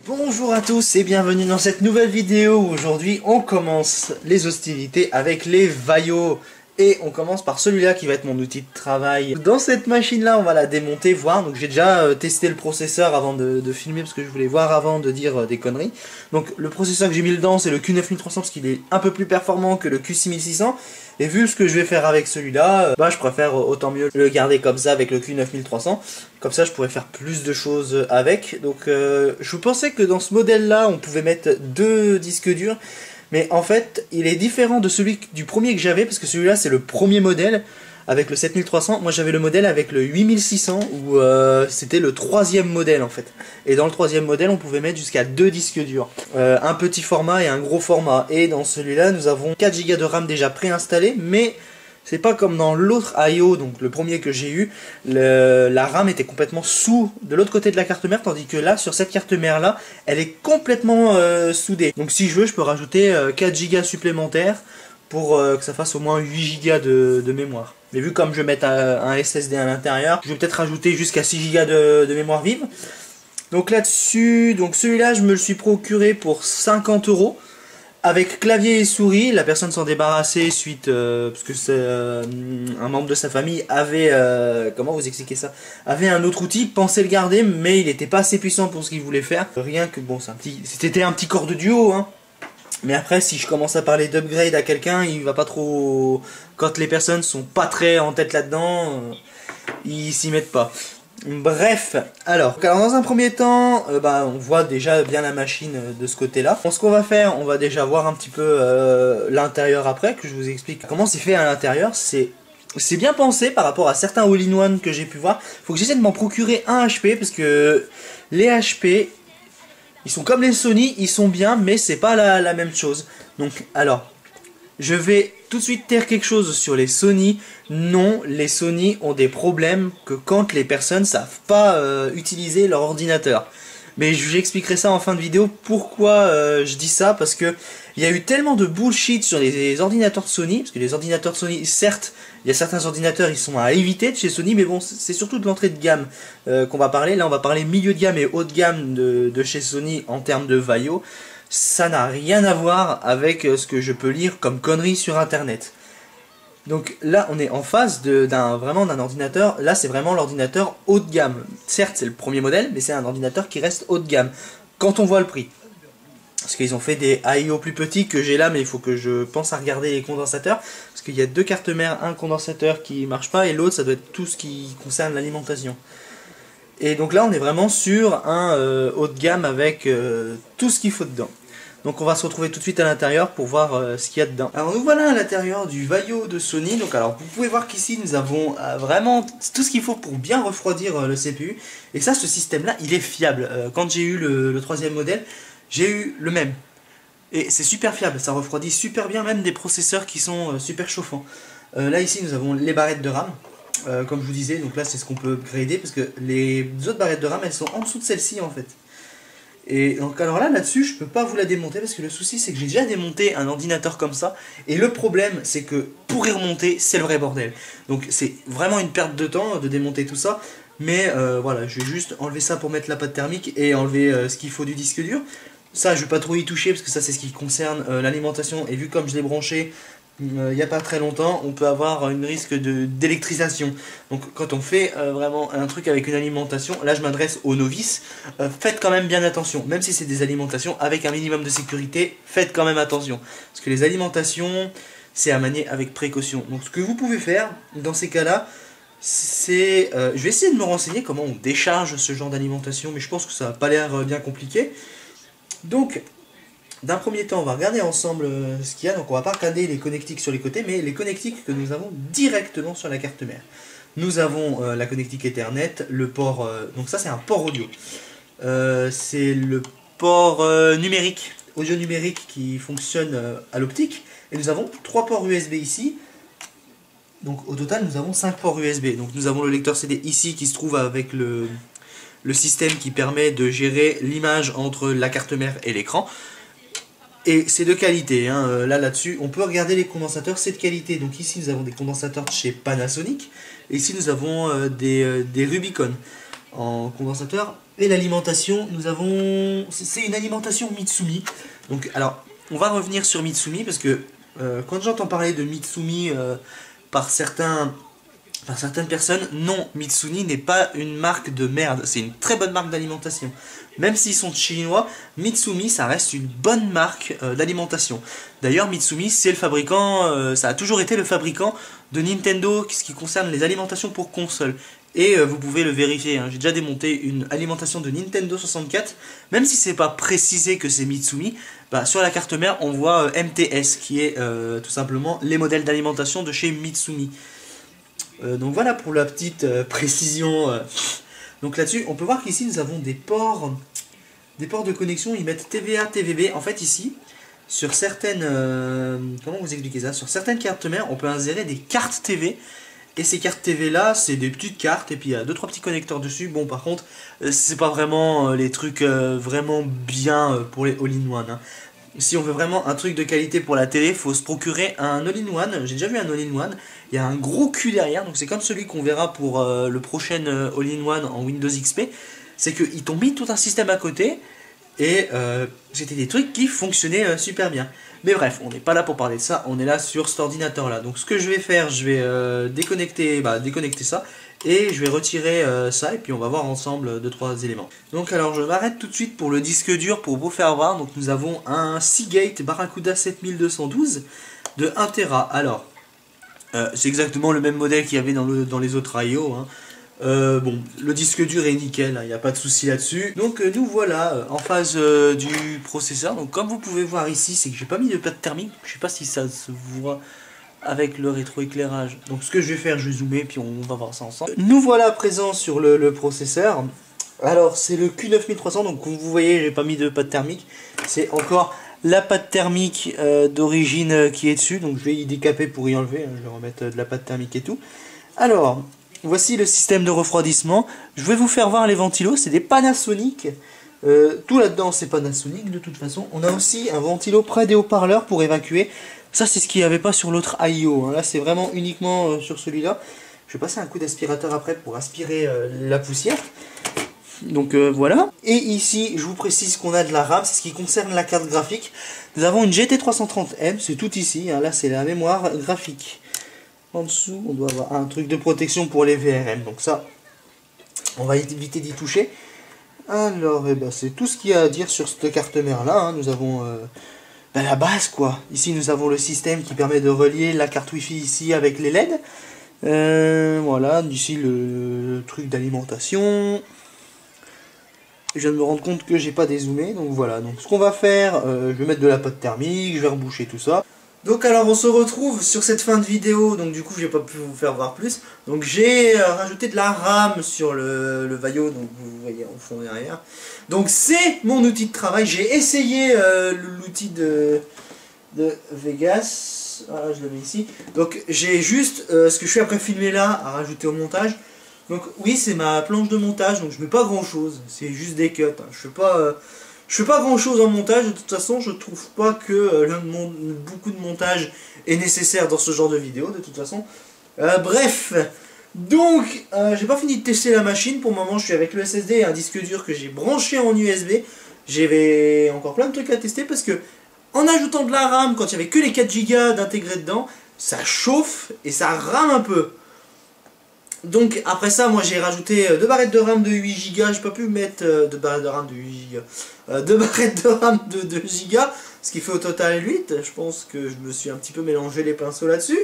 Bonjour à tous et bienvenue dans cette nouvelle vidéo où aujourd'hui on commence les hostilités avec les Vaio. Et on commence par celui-là qui va être mon outil de travail. Dans cette machine là on va la démonter, voir. Donc j'ai déjà testé le processeur avant de filmer parce que je voulais voir avant de dire des conneries. Donc le processeur que j'ai mis dedans c'est le Q9300 parce qu'il est un peu plus performant que le Q6600. Et vu ce que je vais faire avec celui-là, je préfère autant mieux le garder comme ça avec le Q9300. Comme ça je pourrais faire plus de choses avec. Donc je pensais que dans ce modèle là on pouvait mettre deux disques durs. Mais en fait, il est différent de celui du premier que j'avais, parce que celui-là, c'est le premier modèle, avec le 7300. Moi, j'avais le modèle avec le 8600, où c'était le troisième modèle, en fait. Et dans le troisième modèle, on pouvait mettre jusqu'à deux disques durs. Un petit format et un gros format. Et dans celui-là, nous avons 4 Go de RAM déjà préinstallés, mais c'est pas comme dans l'autre IO, donc le premier que j'ai eu, la RAM était complètement de l'autre côté de la carte mère, tandis que là, sur cette carte mère là, elle est complètement soudée. Donc si je veux, je peux rajouter 4 Go supplémentaires pour que ça fasse au moins 8 Go de mémoire. Mais vu comme je vais mettre un SSD à l'intérieur, je vais peut-être rajouter jusqu'à 6 Go de mémoire vive. Donc là-dessus, donc celui-là, je me le suis procuré pour 50 €. Avec clavier et souris, la personne s'en débarrassait suite parce que un membre de sa famille avait comment vous expliquer ça, avait un autre outil, pensait le garder, mais il n'était pas assez puissant pour ce qu'il voulait faire. Rien que bon, c'était un petit corps de duo, hein. Mais après, si je commence à parler d'upgrade à quelqu'un, il va pas trop. Quand les personnes sont pas très en tête là-dedans, ils s'y mettent pas. Bref, alors dans un premier temps, on voit déjà bien la machine de ce côté-là. Ce qu'on va faire, on va déjà voir un petit peu l'intérieur après, que je vous explique comment c'est fait à l'intérieur. C'est bien pensé par rapport à certains all-in-one que j'ai pu voir. Faut que j'essaie de m'en procurer un HP, parce que les HP, ils sont comme les Sony, ils sont bien, mais c'est pas la même chose. Donc, alors, je vais tout de suite taire quelque chose sur les Sony. Non, les Sony ont des problèmes que quand les personnes savent pas utiliser leur ordinateur. Mais j'expliquerai ça en fin de vidéo pourquoi je dis ça, parce que il y a eu tellement de bullshit sur les ordinateurs de Sony, parce que les ordinateurs de Sony, certes, il y a certains ordinateurs, ils sont à éviter de chez Sony, mais bon, c'est surtout de l'entrée de gamme qu'on va parler. Là, on va parler milieu de gamme et haut de gamme de chez Sony en termes de Vaio. Ça n'a rien à voir avec ce que je peux lire comme conneries sur internet. Donc là on est en face vraiment d'un ordinateur. Là c'est vraiment l'ordinateur haut de gamme. Certes c'est le premier modèle, mais c'est un ordinateur qui reste haut de gamme quand on voit le prix. Parce qu'ils ont fait des IO plus petits que j'ai là, mais il faut que je pense à regarder les condensateurs. Parce qu'il y a deux cartes mères, un condensateur qui marche pas et l'autre ça doit être tout ce qui concerne l'alimentation. Et donc là on est vraiment sur un haut de gamme avec tout ce qu'il faut dedans. Donc on va se retrouver tout de suite à l'intérieur pour voir ce qu'il y a dedans. Alors nous voilà à l'intérieur du Vaio de Sony. Donc alors vous pouvez voir qu'ici nous avons vraiment tout ce qu'il faut pour bien refroidir le CPU. Et ça, ce système là il est fiable. Quand j'ai eu le troisième modèle, j'ai eu le même. Et c'est super fiable, ça refroidit super bien même des processeurs qui sont super chauffants. Là ici nous avons les barrettes de RAM. Comme je vous disais, donc là c'est ce qu'on peut upgrader parce que les autres barrettes de RAM elles sont en dessous de celle-ci en fait. Et donc alors là-dessus je peux pas vous la démonter parce que le souci c'est que j'ai déjà démonté un ordinateur comme ça et le problème c'est que pour y remonter c'est le vrai bordel. Donc c'est vraiment une perte de temps de démonter tout ça, mais voilà, je vais juste enlever ça pour mettre la pâte thermique et enlever ce qu'il faut du disque dur. Ça je vais pas trop y toucher parce que ça c'est ce qui concerne l'alimentation, et vu comme je l'ai branché il n'y a pas très longtemps, on peut avoir un risque d'électrisation. Donc quand on fait vraiment un truc avec une alimentation, là je m'adresse aux novices, faites quand même bien attention. Même si c'est des alimentations avec un minimum de sécurité, faites quand même attention. Parce que les alimentations, c'est à manier avec précaution. Donc ce que vous pouvez faire dans ces cas-là, c'est... je vais essayer de me renseigner comment on décharge ce genre d'alimentation, mais je pense que ça n'a pas l'air bien compliqué. Donc... d'un premier temps, on va regarder ensemble ce qu'il y a. Donc on va pas regarder les connectiques sur les côtés, mais les connectiques que nous avons directement sur la carte mère. Nous avons la connectique Ethernet, le port... donc ça c'est un port audio. C'est le port numérique, audio numérique qui fonctionne à l'optique. Et nous avons 3 ports USB ici. Donc au total nous avons 5 ports USB. Donc nous avons le lecteur CD ici qui se trouve avec le système qui permet de gérer l'image entre la carte mère et l'écran. Et c'est de qualité, hein. Là-dessus, on peut regarder les condensateurs, c'est de qualité. Donc ici, nous avons des condensateurs de chez Panasonic. Et ici, nous avons des Rubicon. en condensateur. Et l'alimentation, nous avons... c'est une alimentation Mitsumi. Donc alors, on va revenir sur Mitsumi parce que quand j'entends parler de Mitsumi par certaines personnes, non, Mitsumi n'est pas une marque de merde, c'est une très bonne marque d'alimentation. Même s'ils sont chinois, Mitsumi ça reste une bonne marque d'alimentation. D'ailleurs Mitsumi c'est le fabricant, ça a toujours été le fabricant de Nintendo, ce qui concerne les alimentations pour console. Et vous pouvez le vérifier, hein. J'ai déjà démonté une alimentation de Nintendo 64, même si c'est pas précisé que c'est Mitsumi, bah, sur la carte mère on voit MTS, qui est tout simplement les modèles d'alimentation de chez Mitsumi. Donc voilà pour la petite précision. Donc là-dessus, on peut voir qu'ici nous avons des ports de connexion, ils mettent TVA, TVB. En fait ici, sur certaines... comment vous expliquer ça? Sur certaines cartes mères, on peut insérer des cartes TV. Et ces cartes TV là, c'est des petites cartes et puis il y a 2-3 petits connecteurs dessus. Bon par contre, c'est pas vraiment les trucs vraiment bien pour les all-in-one. Hein. Si on veut vraiment un truc de qualité pour la télé, il faut se procurer un all-in-one. J'ai déjà vu un all-in-one. Il y a un gros cul derrière, donc c'est comme celui qu'on verra pour le prochain all-in-one en Windows XP. C'est qu'ils t'ont mis tout un système à côté et c'était des trucs qui fonctionnaient super bien. Mais bref, on n'est pas là pour parler de ça, on est là sur cet ordinateur là. Donc ce que je vais faire, je vais déconnecter ça et je vais retirer ça et puis on va voir ensemble 2-3 éléments. Donc alors je m'arrête tout de suite pour le disque dur pour vous faire voir. Donc nous avons un Seagate Barracuda 7212 de 1 Tera. Alors c'est exactement le même modèle qu'il y avait dans les autres I/O. Hein. Bon, le disque dur est nickel, il n'y a pas de souci là-dessus. Donc nous voilà en phase du processeur. Donc comme vous pouvez voir ici, c'est que j'ai pas mis de plaque thermique. Je sais pas si ça se voit avec le rétroéclairage. Donc ce que je vais faire, je vais zoomer puis on va voir ça ensemble. Nous voilà présents sur le processeur. Alors c'est le Q9300, donc comme vous voyez, j'ai pas mis de pâte thermique. C'est encore la pâte thermique d'origine qui est dessus. Donc je vais y décaper pour y enlever. Je vais remettre de la pâte thermique et tout. Alors... voici le système de refroidissement. Je vais vous faire voir les ventilos, c'est des Panasonic. Tout là-dedans c'est Panasonic de toute façon. On a aussi un ventilo près des haut-parleurs pour évacuer. Ça c'est ce qu'il n'y avait pas sur l'autre I/O. Hein. Là c'est vraiment uniquement sur celui-là. Je vais passer un coup d'aspirateur après pour aspirer la poussière. Donc voilà. Et ici je vous précise qu'on a de la RAM, c'est ce qui concerne la carte graphique. Nous avons une GT330M, c'est tout ici. Hein. Là c'est la mémoire graphique. En dessous, on doit avoir un truc de protection pour les VRM. Donc ça, on va éviter d'y toucher. Alors, eh ben, c'est tout ce qu'il y a à dire sur cette carte mère là. Hein. Nous avons ben, la base quoi. Ici, nous avons le système qui permet de relier la carte Wi-Fi ici avec les LED. Voilà, ici le truc d'alimentation. Je viens de me rendre compte que j'ai pas dézoomé. Donc voilà, donc ce qu'on va faire, je vais mettre de la pâte thermique, je vais reboucher tout ça. Donc alors on se retrouve sur cette fin de vidéo, donc du coup j'ai pas pu vous faire voir plus. Donc j'ai rajouté de la RAM sur le Vaio, donc vous voyez en fond derrière. Donc c'est mon outil de travail, j'ai essayé l'outil de Vegas, voilà je le mets ici. Donc j'ai juste ce que je suis après filmer là à rajouter au montage. Donc oui c'est ma planche de montage, donc je mets pas grand chose, c'est juste des cuts, hein. Je fais pas grand chose en montage, de toute façon je trouve pas que beaucoup de montage est nécessaire dans ce genre de vidéo de toute façon. Bref, donc j'ai pas fini de tester la machine, pour le moment je suis avec le SSD et un disque dur que j'ai branché en USB. J'avais encore plein de trucs à tester parce que en ajoutant de la RAM quand il y avait que les 4 Go d'intégrer dedans, ça chauffe et ça rame un peu. Donc après ça, moi j'ai rajouté 2 barrettes de RAM de 8 Go, j'ai pas pu mettre 2 barrettes de RAM de 8 Go, 2 barrettes de RAM de 2 Go, ce qui fait au total 8, je pense que je me suis un petit peu mélangé les pinceaux là-dessus.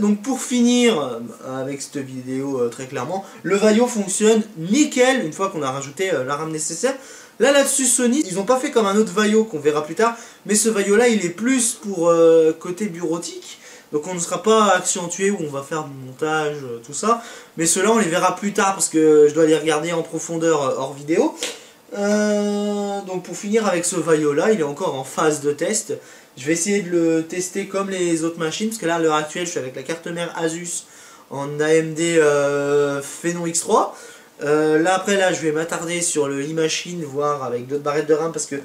Donc pour finir avec cette vidéo très clairement, le Vaio fonctionne nickel une fois qu'on a rajouté la RAM nécessaire. Là-dessus Sony, ils n'ont pas fait comme un autre Vaio qu'on verra plus tard, mais ce Vaio là il est plus pour côté bureautique. Donc on ne sera pas accentué où on va faire du montage, tout ça. Mais ceux-là on les verra plus tard parce que je dois les regarder en profondeur hors vidéo. Donc pour finir avec ce Vaio là, il est encore en phase de test. Je vais essayer de le tester comme les autres machines. Parce que là à l'heure actuelle je suis avec la carte mère Asus en AMD Phenon X3. Là après là je vais m'attarder sur le iMachine, voir avec d'autres barrettes de RAM. Parce que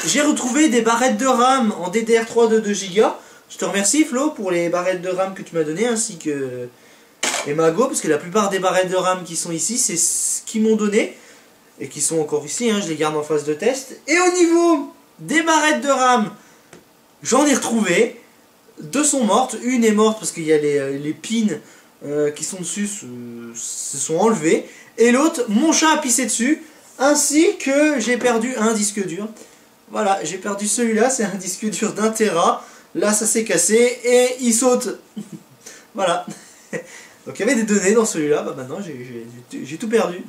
j'ai retrouvé des barrettes de RAM en DDR3 de 2 Go. Je te remercie Flo pour les barrettes de RAM que tu m'as donné ainsi que et Mago, parce que la plupart des barrettes de RAM qui sont ici, c'est ce qu'ils m'ont donné, et qui sont encore ici, hein, je les garde en phase de test. Et au niveau des barrettes de RAM, j'en ai retrouvé, 2 sont mortes, une est morte parce qu'il y a les pins qui sont dessus se sont enlevés, et l'autre, mon chat a pissé dessus, ainsi que j'ai perdu un disque dur. Voilà, j'ai perdu celui-là, c'est un disque dur d'1 Tera. Là, ça s'est cassé et il saute. Voilà. Donc il y avait des données dans celui-là, bah maintenant j'ai tout perdu.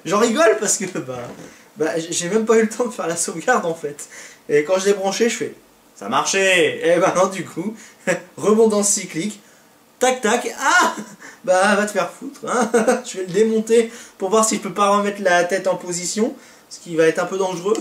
J'en rigole parce que j'ai même pas eu le temps de faire la sauvegarde en fait. Et quand je l'ai branché, je fais ça marchait. Et bah non, du coup, rebondance cyclique, tac tac, ah bah va te faire foutre, hein. Je vais le démonter pour voir si je peux pas remettre la tête en position, ce qui va être un peu dangereux.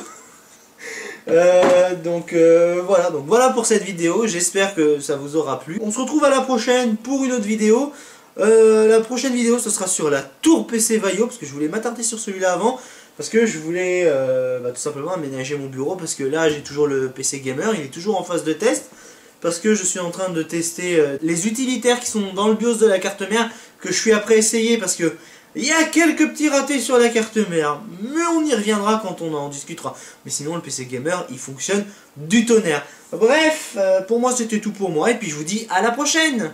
Voilà pour cette vidéo, j'espère que ça vous aura plu. On se retrouve à la prochaine pour une autre vidéo. La prochaine vidéo ce sera sur la tour PC Vaio, parce que je voulais m'attarder sur celui-là avant, parce que je voulais tout simplement aménager mon bureau, parce que là j'ai toujours le PC gamer, il est toujours en phase de test, parce que je suis en train de tester les utilitaires qui sont dans le BIOS de la carte mère, que je suis après essayer, parce que il y a quelques petits ratés sur la carte mère, mais on y reviendra quand on en discutera. Mais sinon le PC gamer il fonctionne du tonnerre. Bref, pour moi c'était tout pour moi, et puis je vous dis à la prochaine.